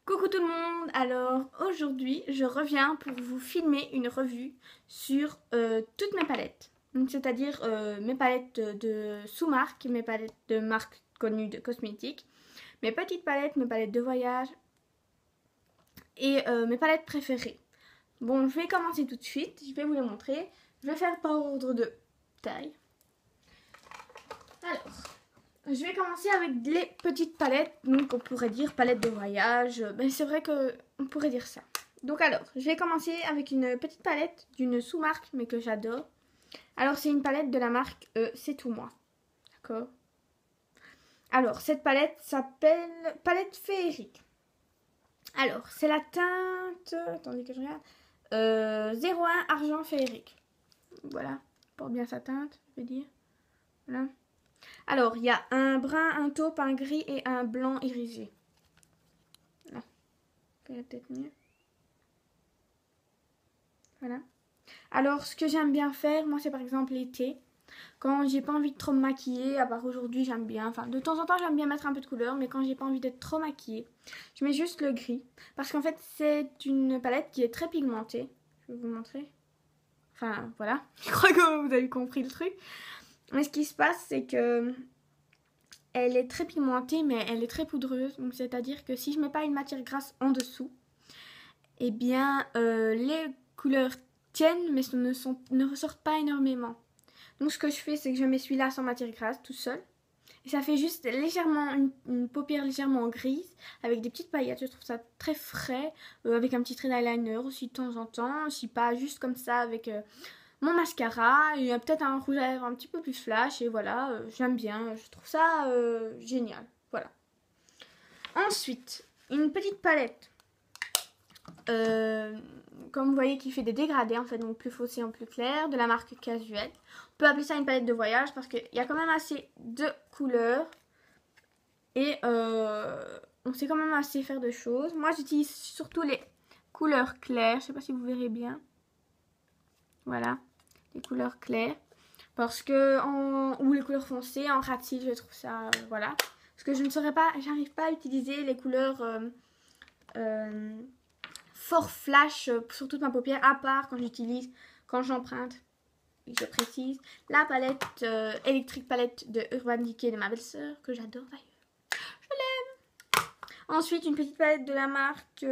Coucou tout le monde, alors aujourd'hui je reviens pour vous filmer une revue sur toutes mes palettes. C'est-à-dire mes palettes de sous-marque, mes palettes de marques connues de cosmétiques, mes petites palettes, mes palettes de voyage et mes palettes préférées. Bon, je vais commencer tout de suite, je vais vous les montrer. Je vais faire par ordre de taille. Alors, je vais commencer avec les petites palettes, donc on pourrait dire palettes de voyage, mais c'est vrai qu'on pourrait dire ça. Donc alors, je vais commencer avec une petite palette d'une sous-marque, mais que j'adore. Alors c'est une palette de la marque C'est tout moi, d'accord. Alors cette palette s'appelle palette féerique. Alors c'est la teinte, attendez que je regarde, 01 argent féerique. Voilà, pour bien sa teinte, je vais dire. Voilà. Alors, il y a un brun, un taupe, un gris et un blanc irisé. Là, peut-être mieux. Voilà. Alors, ce que j'aime bien faire, moi, c'est par exemple l'été. Quand j'ai pas envie de trop me maquiller, à part aujourd'hui, j'aime bien. Enfin, de temps en temps, j'aime bien mettre un peu de couleur, mais quand j'ai pas envie d'être trop maquillée, je mets juste le gris. Parce qu'en fait, c'est une palette qui est très pigmentée. Je vais vous montrer. Enfin, voilà. Je crois que vous avez compris le truc. Mais ce qui se passe, c'est que elle est très pigmentée, mais elle est très poudreuse. Donc, c'est-à-dire que si je mets pas une matière grasse en dessous, eh bien, les couleurs tiennent, mais ne ressortent pas énormément. Donc, ce que je fais, c'est que je mets celui-là sans matière grasse, tout seul. Et ça fait juste légèrement une paupière légèrement grise, avec des petites paillettes. Je trouve ça très frais, avec un petit trait d'eyeliner aussi de temps en temps. Si pas juste comme ça, avec mon mascara et peut-être un rouge à lèvres un petit peu plus flash, et voilà, j'aime bien, je trouve ça génial, voilà. Ensuite, une petite palette, comme vous voyez, qui fait des dégradés en fait, donc plus foncé en plus clair, de la marque Casual. On peut appeler ça une palette de voyage parce qu'il y a quand même assez de couleurs et on sait quand même assez faire de choses. Moi j'utilise surtout les couleurs claires, je sais pas si vous verrez bien, voilà. Les couleurs claires, parce que ou les couleurs foncées en ratil, je trouve ça voilà, parce que j'arrive pas à utiliser les couleurs fort flash sur toute ma paupière, à part quand j'emprunte, et je précise, la palette électrique palette de Urban Decay de ma belle-sœur, que j'adore d'ailleurs, je l'aime. Ensuite une petite palette de la marque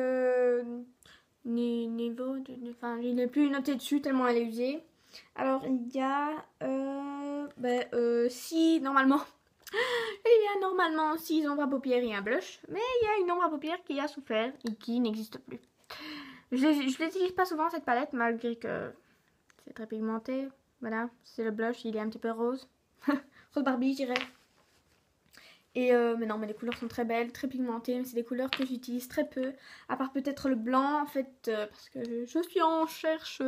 Niveau, enfin je n'ai plus noté dessus tellement elle est usée. Alors il y a si normalement il y a normalement 6 ombres à paupières et un blush, mais il y a une ombre à paupières qui a souffert et qui n'existe plus. Je l'utilise pas souvent cette palette, malgré que c'est très pigmenté. Voilà, c'est le blush, il est un petit peu rose. Rose Barbie, je dirais. Et mais non, mais les couleurs sont très belles, très pigmentées, mais c'est des couleurs que j'utilise très peu, à part peut-être le blanc en fait, parce que je suis en recherche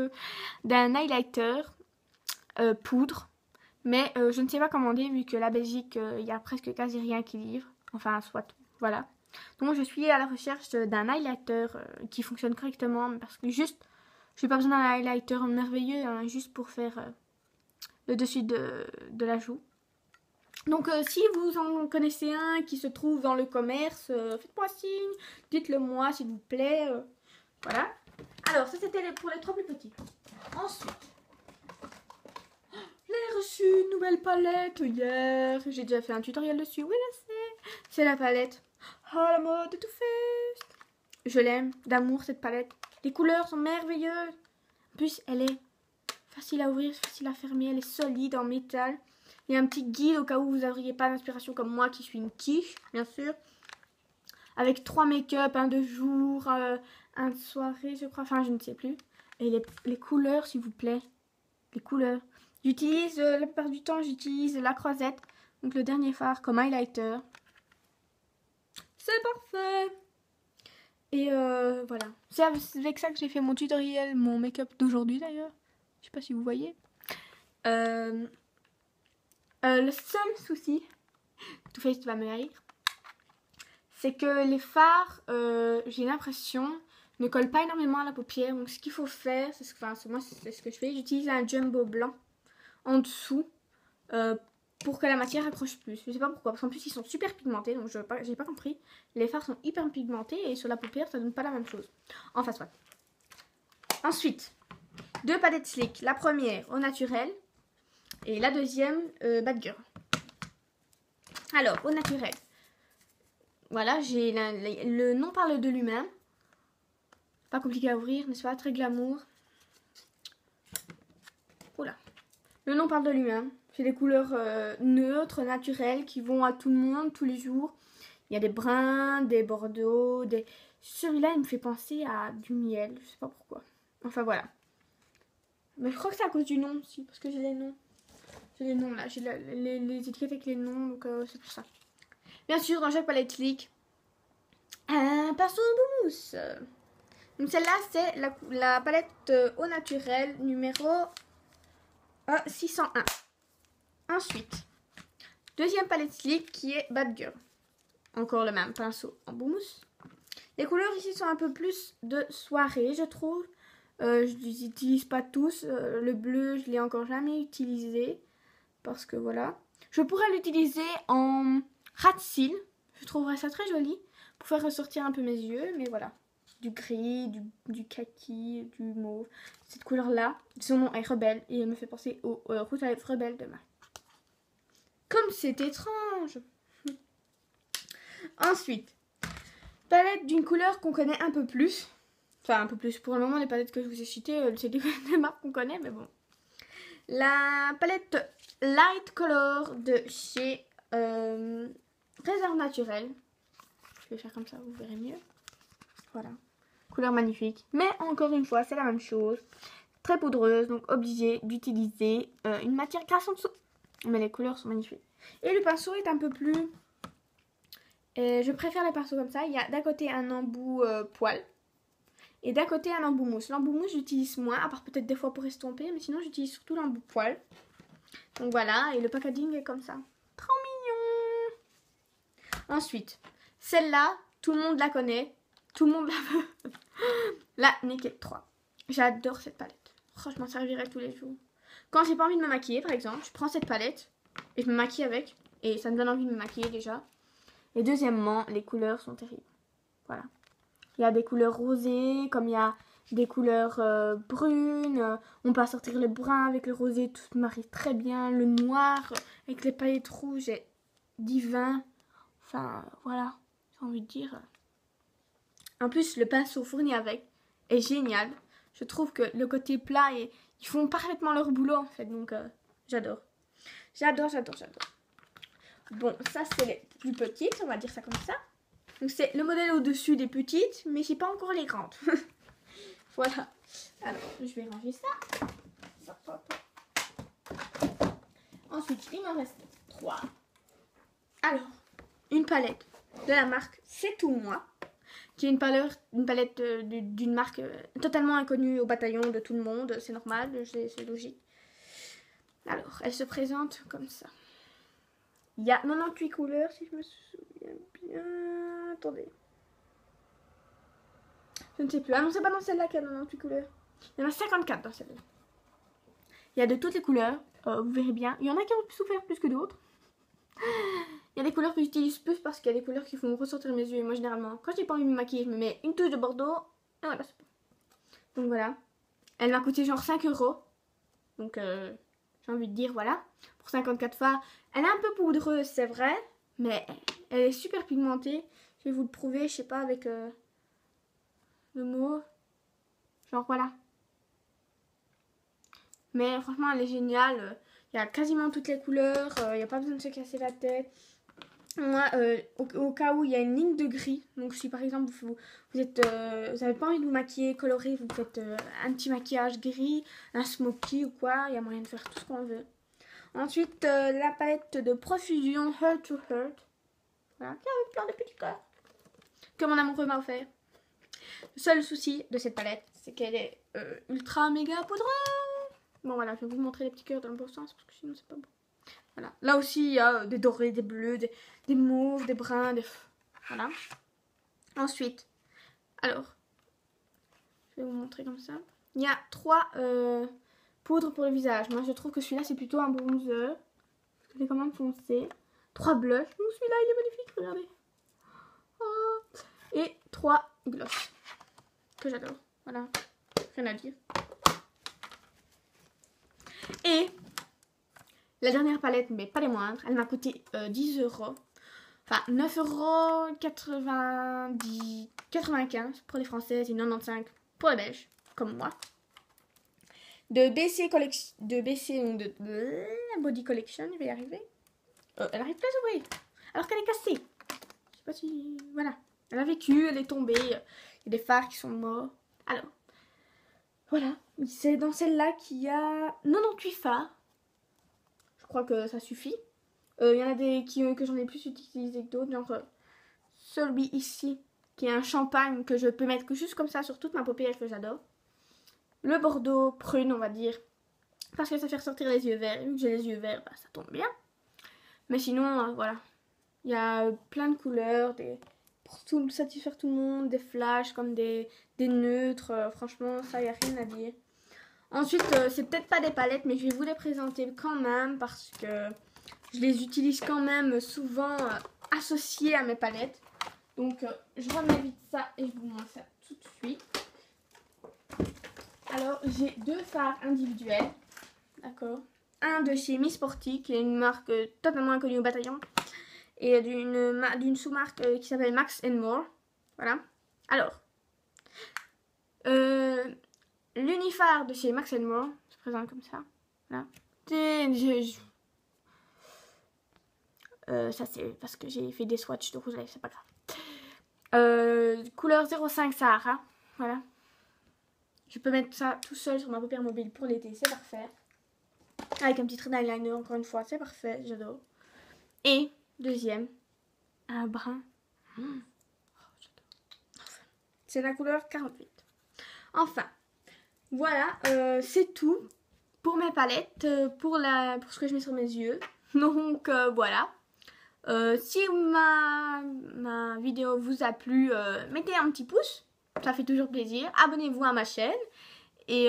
d'un highlighter poudre, mais je ne sais pas commander vu que la Belgique, il y a presque quasi rien qui livre, enfin soit, voilà. Donc je suis à la recherche d'un highlighter qui fonctionne correctement, parce que juste, je n'ai pas besoin d'un highlighter merveilleux, hein, juste pour faire le dessus de la joue. Donc si vous en connaissez un qui se trouve dans le commerce, faites-moi signe, dites-le moi s'il vous plaît. Voilà. Alors ça c'était pour les 3 plus petits. Ensuite, j'ai reçu une nouvelle palette hier. J'ai déjà fait un tutoriel dessus, oui je sais. C'est la palette Oh la mode de Too Faced. Je l'aime d'amour cette palette. Les couleurs sont merveilleuses. En plus elle est facile à ouvrir, facile à fermer, elle est solide en métal. Il y a un petit guide au cas où vous n'auriez pas d'inspiration comme moi qui suis une quiche, bien sûr. Avec 3 make-up, un de jour, un de soirée, je crois. Enfin, je ne sais plus. Et les couleurs, s'il vous plaît. Les couleurs. J'utilise, la plupart du temps, j'utilise la croisette. Donc le dernier fard comme highlighter. C'est parfait. Et voilà. C'est avec ça que j'ai fait mon tutoriel, mon make-up d'aujourd'hui d'ailleurs. Je sais pas si vous voyez. Le seul souci, Too Faced va me haïr, c'est que les fards, j'ai l'impression, ne collent pas énormément à la paupière. Donc ce qu'il faut faire, moi c'est ce que je fais, j'utilise un jumbo blanc en dessous pour que la matière accroche plus. Je sais pas pourquoi, parce qu'en plus ils sont super pigmentés, donc j'ai pas compris. Les fards sont hyper pigmentés et sur la paupière ça donne pas la même chose. Enfin soit. Ensuite, 2 palettes slick. La première au naturel et la deuxième bad girl. Alors, au naturel. Voilà, j'ai le nom parle de lui-même. Pas compliqué à ouvrir, n'est-ce pas? Très glamour. Oula. Le nom parle de lui-même. C'est des couleurs neutres, naturelles, qui vont à tout le monde, tous les jours. Il y a des bruns, des bordeaux, des... Celui-là, il me fait penser à du miel. Je sais pas pourquoi. Enfin, voilà. Mais je crois que c'est à cause du nom aussi, parce que j'ai les noms. J'ai les noms, là. J'ai les étiquettes avec les noms, donc c'est pour ça. Bien sûr, dans chaque palette slick, un pinceau mousse. Donc celle-là, c'est la palette au naturel numéro 601. Ensuite, deuxième palette slick qui est Bad Girl. Encore le même pinceau en mousse. Les couleurs ici sont un peu plus de soirée, je trouve. Je les utilise pas tous. Le bleu, je l'ai encore jamais utilisé. Parce que voilà. Je pourrais l'utiliser en rat de cils. Je trouverais ça très joli. Pour faire ressortir un peu mes yeux. Mais voilà. Du gris, du kaki, du mauve. Cette couleur-là, son nom est Rebelle. Et elle me fait penser au rouge à lèvres Rebelle de MAC. Comme c'est étrange. Ensuite, palette d'une couleur qu'on connaît un peu plus. Enfin, un peu plus. Pour le moment, les palettes que je vous ai citées, c'est des marques qu'on connaît, mais bon. La palette Light Color de chez Réserve Naturelle. Je vais faire comme ça, vous verrez mieux. Voilà. Couleur magnifique. Mais encore une fois, c'est la même chose. Très poudreuse, donc obligée d'utiliser une matière grasse en dessous. Mais les couleurs sont magnifiques. Et le pinceau est un peu plus... je préfère les pinceaux comme ça. Il y a d'un côté un embout poil. Et d'un côté un embout mousse. L'embout mousse j'utilise moins, à part peut-être des fois pour estomper. Mais sinon j'utilise surtout l'embout poil. Donc voilà, et le packaging est comme ça. Trop mignon. Ensuite, celle-là, tout le monde la connaît. Tout le monde la veut. La Naked 3. J'adore cette palette. Franchement, je m'en servirai tous les jours. Quand j'ai pas envie de me maquiller, par exemple, je prends cette palette et je me maquille avec. Et ça me donne envie de me maquiller déjà. Et deuxièmement, les couleurs sont terribles. Voilà. Il y a des couleurs rosées, comme il y a des couleurs brunes. On peut assortir le brun avec le rosé, tout se marie très bien. Le noir avec les paillettes rouges est divin. Enfin, voilà, j'ai envie de dire. En plus, le pinceau fourni avec est génial. Je trouve que le côté plat, ils font parfaitement leur boulot en fait. Donc, j'adore. J'adore. Bon, ça c'est les plus petites, on va dire ça comme ça. Donc c'est le modèle au-dessus des petites, mais j'ai pas encore les grandes. Voilà. Alors, je vais ranger ça. Ensuite, il m'en reste 3. Alors, une palette de la marque C'est Tout Moi, qui est une palette d'une marque totalement inconnue au bataillon de tout le monde. C'est normal, c'est logique. Alors, elle se présente comme ça. Il y a 98 couleurs, si je me souviens bien. Attendez. Je ne sais plus. Ah non, c'est pas dans celle-là qu'il y a 98 couleurs. Il y en a 54 dans celle-là. Il y a de toutes les couleurs. Vous verrez bien. Il y en a qui ont souffert plus que d'autres. Il y a des couleurs que j'utilise plus parce qu'il y a des couleurs qui font ressortir mes yeux. Et moi, généralement, quand j'ai pas envie de me maquiller, je me mets une touche de bordeaux. Et voilà, c'est bon. Donc voilà. Elle m'a coûté genre 5 €. Donc, j'ai envie de dire, voilà. Pour 54 fards. Elle est un peu poudreuse, c'est vrai. Mais elle est super pigmentée. Je vais vous le prouver, je sais pas, avec le mot. Genre, voilà. Mais franchement, elle est géniale. Il y a quasiment toutes les couleurs. Il n'y a pas besoin de se casser la tête. Moi, au cas où il y a une ligne de gris, donc si par exemple vous n'avez pas envie de vous maquiller coloré, vous faites un petit maquillage gris, un smoky ou quoi, il y a moyen de faire tout ce qu'on veut. Ensuite, la palette de Profusion Heart to Heart, voilà, qui a plein de petits cœurs que mon amoureux m'a offert. Le seul souci de cette palette, c'est qu'elle est ultra méga poudreuse. Bon voilà, je vais vous montrer les petits cœurs dans le bon sens parce que sinon c'est pas beau. Voilà. Là aussi, il y a des dorés, des bleus, des mauves, des bruns, voilà. Ensuite, alors, je vais vous montrer comme ça. Il y a 3 poudres pour le visage. Moi, je trouve que celui-là, c'est plutôt un bronzer. Je l'ai quand même foncé. 3 blushs. Donc celui-là, il est magnifique, regardez. Oh. Et 3 gloss. Que j'adore. Voilà. Rien à dire. Et la dernière palette, mais pas les moindres, elle m'a coûté 10 euros. Enfin, 9,95 € pour les Françaises et 95 pour les Belges, comme moi. De BC Collection, Body Collection, je vais y arriver. Elle arrive pas à s'ouvrir, alors qu'elle est cassée. Je sais pas si... Voilà. Elle a vécu, elle est tombée. Il y a des fards qui sont morts. Alors, voilà. C'est dans celle-là qu'il y a 98 fards. Je crois que ça suffit. Il y en a des que j'en ai plus utilisé que d'autres. Genre celui ici, qui est un champagne que je peux mettre juste comme ça sur toute ma paupière que j'adore. Le bordeaux prune, on va dire. Parce que ça fait ressortir les yeux verts. Et vu que j'ai les yeux verts, bah, ça tombe bien. Mais sinon, voilà. Il y a plein de couleurs. Pour satisfaire tout le monde. Des flashs comme des neutres. Franchement, ça, il n'y a rien à dire. Ensuite, c'est peut-être pas des palettes, mais je vais vous les présenter quand même. Parce que je les utilise quand même souvent associées à mes palettes. Donc, je remets vite ça et je vous montre ça tout de suite. Alors, j'ai 2 fards individuels. D'accord. Un de chez Miss Sporty, qui est une marque totalement inconnue au bataillon. Et d'une sous-marque qui s'appelle Max & More. Voilà. Alors, l'unifard de chez Max & More se présente comme ça. Voilà. Ça, c'est parce que j'ai fait des swatchs de rouge à lèvres, c'est pas grave. Couleur 05 Sahara. Voilà. Je peux mettre ça tout seul sur ma paupière mobile pour l'été, c'est parfait. Avec un petit trait d'eyeliner, encore une fois, c'est parfait, j'adore. Et, deuxième, un brun. Oh, c'est la couleur 48. Enfin, voilà, c'est tout pour mes palettes, pour ce que je mets sur mes yeux. Donc, voilà. Si ma vidéo vous a plu, mettez un petit pouce. Ça fait toujours plaisir. Abonnez-vous à ma chaîne. Et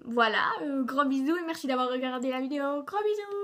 voilà, gros bisous et merci d'avoir regardé la vidéo. Gros bisous!